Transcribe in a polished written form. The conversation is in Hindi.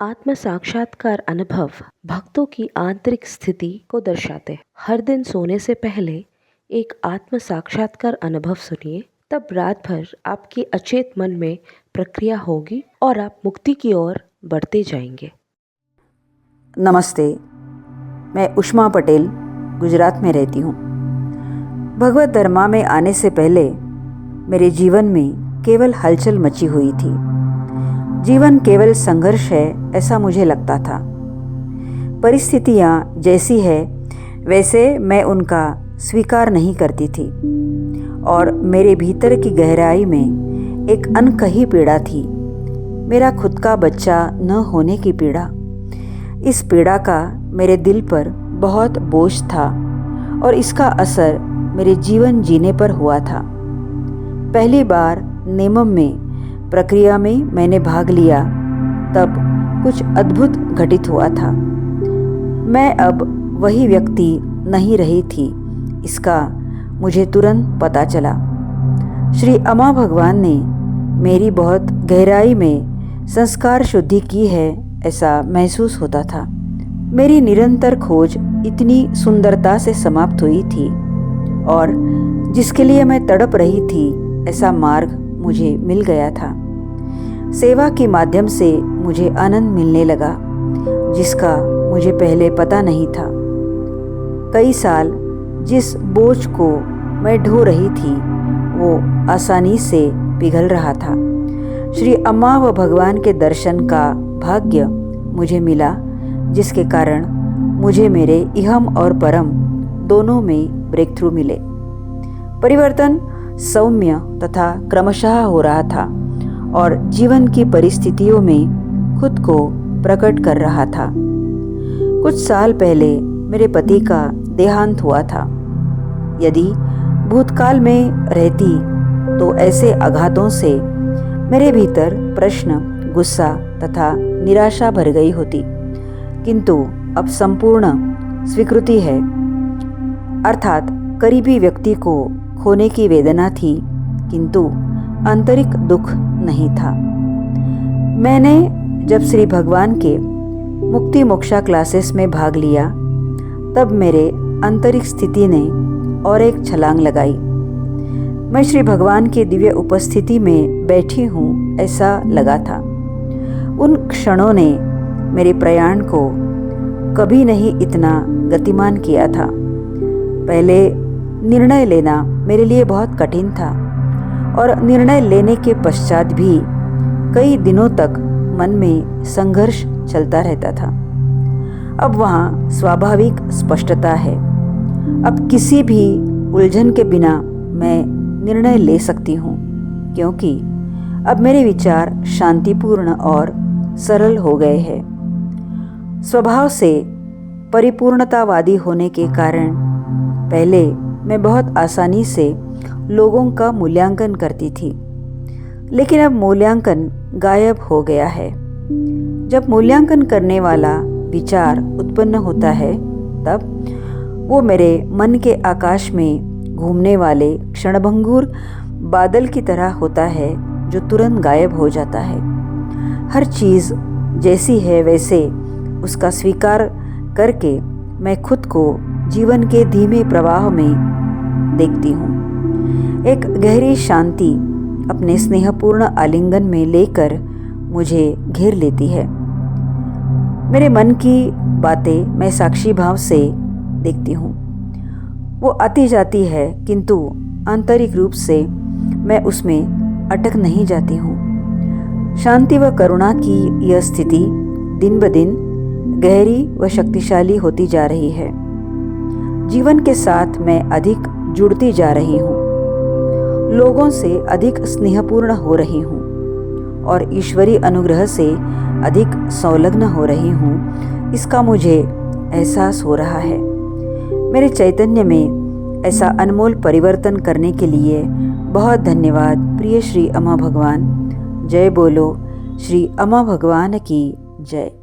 आत्म साक्षात्कार अनुभव भक्तों की आंतरिक स्थिति को दर्शाते हैं। हर दिन सोने से पहले एक आत्म साक्षात्कार अनुभव सुनिए, तब रात भर आपके अचेत मन में प्रक्रिया होगी और आप मुक्ति की ओर बढ़ते जाएंगे। नमस्ते, मैं उष्मा पटेल गुजरात में रहती हूँ। भगवत धर्मा में आने से पहले मेरे जीवन में केवल हलचल मची हुई थी। जीवन केवल संघर्ष है ऐसा मुझे लगता था। परिस्थितियाँ जैसी है वैसे मैं उनका स्वीकार नहीं करती थी और मेरे भीतर की गहराई में एक अनकही पीड़ा थी, मेरा खुद का बच्चा न होने की पीड़ा। इस पीड़ा का मेरे दिल पर बहुत बोझ था और इसका असर मेरे जीवन जीने पर हुआ था। पहली बार नेमम में प्रक्रिया में मैंने भाग लिया, तब कुछ अद्भुत घटित हुआ था। मैं अब वही व्यक्ति नहीं रही थी, इसका मुझे तुरंत पता चला। श्री अम्मा भगवान ने मेरी बहुत गहराई में संस्कार शुद्धि की है ऐसा महसूस होता था। मेरी निरंतर खोज इतनी सुंदरता से समाप्त हुई थी और जिसके लिए मैं तड़प रही थी ऐसा मार्ग मुझे मिल गया था। सेवा के माध्यम से मुझे आनंद मिलने लगा जिसका मुझे पहले पता नहीं था। कई साल जिस बोझ को मैं ढो रही थी वो आसानी से पिघल रहा था। श्री अम्मा व भगवान के दर्शन का भाग्य मुझे मिला, जिसके कारण मुझे मेरे इहम और परम दोनों में ब्रेक थ्रू मिले। परिवर्तन सौम्य तथा क्रमशः हो रहा था और जीवन की परिस्थितियों में खुद को प्रकट कर रहा था। कुछ साल पहले मेरे पति का देहांत हुआ था। यदि भूतकाल में रहती तो ऐसे आघातों से मेरे भीतर प्रश्न, गुस्सा तथा निराशा भर गई होती, किंतु अब संपूर्ण स्वीकृति है। अर्थात करीबी व्यक्ति को खोने की वेदना थी, किंतु आंतरिक दुख नहीं था। मैंने जब श्री भगवान के मुक्ति मोक्षा क्लासेस में भाग लिया, तब मेरे आंतरिक स्थिति ने और एक छलांग लगाई। मैं श्री भगवान की दिव्य उपस्थिति में बैठी हूँ ऐसा लगा था। उन क्षणों ने मेरे प्रयाण को कभी नहीं इतना गतिमान किया था। पहले निर्णय लेना मेरे लिए बहुत कठिन था और निर्णय लेने के पश्चात भी कई दिनों तक मन में संघर्ष चलता रहता था। अब वहाँ स्वाभाविक स्पष्टता है। अब किसी भी उलझन के बिना मैं निर्णय ले सकती हूँ, क्योंकि अब मेरे विचार शांतिपूर्ण और सरल हो गए हैं। स्वभाव से परिपूर्णतावादी होने के कारण पहले मैं बहुत आसानी से लोगों का मूल्यांकन करती थी, लेकिन अब मूल्यांकन गायब हो गया है। जब मूल्यांकन करने वाला विचार उत्पन्न होता है, तब वो मेरे मन के आकाश में घूमने वाले क्षणभंगुर बादल की तरह होता है जो तुरंत गायब हो जाता है। हर चीज़ जैसी है वैसे उसका स्वीकार करके मैं खुद को जीवन के धीमे प्रवाह में देखती हूँ। एक गहरी शांति अपने स्नेहपूर्ण आलिंगन में लेकर मुझे घेर लेती है। मेरे मन की बातें मैं साक्षी भाव से देखती हूँ। वो आती जाती है, किंतु आंतरिक रूप से मैं उसमें अटक नहीं जाती हूँ। शांति व करुणा की यह स्थिति दिन ब दिन गहरी व शक्तिशाली होती जा रही है। जीवन के साथ मैं अधिक जुड़ती जा रही हूँ, लोगों से अधिक स्नेहपूर्ण हो रही हूँ और ईश्वरीय अनुग्रह से अधिक संलग्न हो रही हूँ, इसका मुझे एहसास हो रहा है। मेरे चैतन्य में ऐसा अनमोल परिवर्तन करने के लिए बहुत धन्यवाद प्रिय श्री अम्मा भगवान। जय बोलो श्री अम्मा भगवान की जय।